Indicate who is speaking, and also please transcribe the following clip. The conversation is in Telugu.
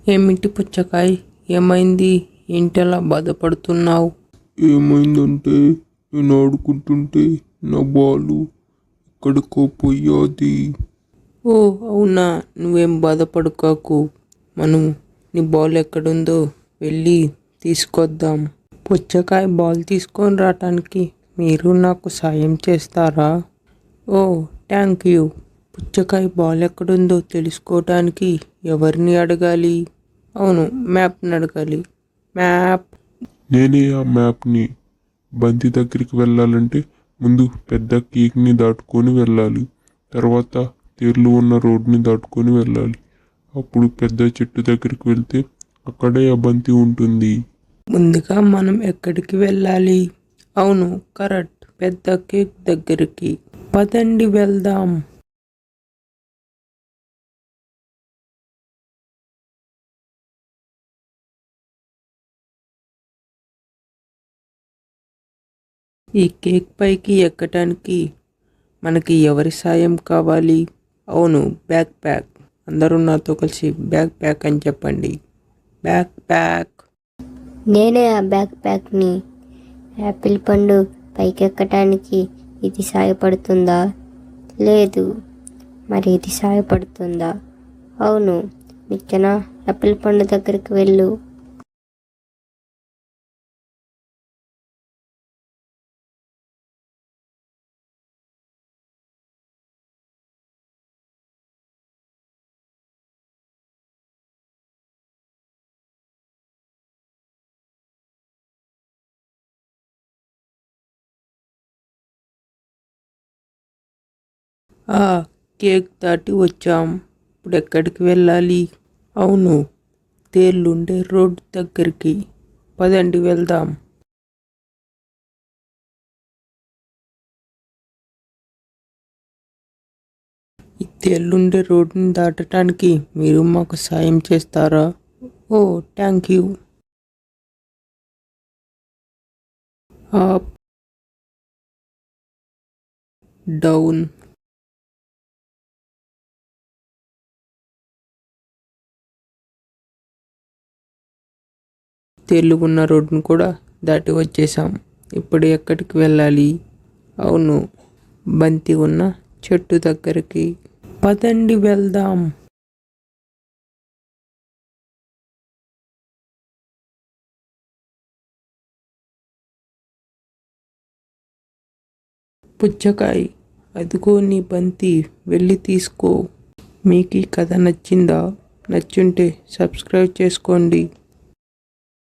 Speaker 1: ఏమిటి పుచ్చకాయ్, ఏమైంది? ఏంటలా బాధపడుతున్నావు?
Speaker 2: ఏమైందంటే నేను ఆడుకుంటుంటే నా బాలు ఎక్కడికో పోయాది.
Speaker 1: ఓ అవునా, నువ్వేం బాధపడుకోకు. మనం నీ బాల్ ఎక్కడుందో వెళ్ళి తీసుకొద్దాం. పుచ్చకాయ బాల్ తీసుకొని రావటానికి మీరు నాకు సాయం చేస్తారా? Oh thank you. పుచ్చకాయ బాల్ ఎక్కడుందో తెలుసుకోవటానికి ఎవరిని అడగాలి? అవును, మ్యాప్ని అడగాలి. మ్యాప్.
Speaker 2: నేనే ఆ మ్యాప్ని. బంతి దగ్గరికి వెళ్ళాలంటే ముందు పెద్ద కేక్ని దాటుకొని వెళ్ళాలి. తర్వాత తేర్లు ఉన్న రోడ్ని దాటుకొని వెళ్ళాలి. అప్పుడు పెద్ద చెట్టు దగ్గరికి వెళ్తే అక్కడే ఆ బంతి ఉంటుంది.
Speaker 1: ముందుగా మనం ఎక్కడికి వెళ్ళాలి? అవును కరెక్ట్, పెద్ద కేక్ దగ్గరికి. పదండి వెళ్దాం. ఈ కేక్ పైకి ఎక్కటానికి మనకి ఎవరి సాయం కావాలి? అవును, బ్యాక్ ప్యాక్. అందరూ నాతో కలిసి బ్యాక్ ప్యాక్ అని చెప్పండి. Back pack.
Speaker 3: నేనే ఆ బ్యాక్ ప్యాక్ని. యాపిల్ పండు పైకెక్కటానికి ఇది సాయపడుతుందా? లేదు. మరి ఇది సాయపడుతుందా? అవును. నిచ్చెన యాపిల్ పండు దగ్గరికి వెళ్ళు.
Speaker 1: ఆ కేక్ దాటి వచ్చాం. ఇప్పుడు ఎక్కడికి వెళ్ళాలి? అవును, తేళ్ళుండే రోడ్ దగ్గరికి. పదండి వెళ్దాం. ఈ తేళ్ళుండే రోడ్ని దాటడానికి మీరు మాకు సాయం చేస్తారా? Oh thank you. Up, down. తేళ్ళు ఉన్న రోడ్డును కూడా దాటి వచ్చేసాం. ఇప్పుడు ఎక్కడికి వెళ్ళాలి? అవును, బంతి ఉన్న చెట్టు దగ్గరికి. పదండి వెళ్దాం. పుచ్చకాయ, అదిగో నీ బంతి, వెళ్ళి తీసుకో. మీకు ఈ కథ నచ్చిందా? నచ్చుంటే సబ్స్క్రైబ్ చేసుకోండి.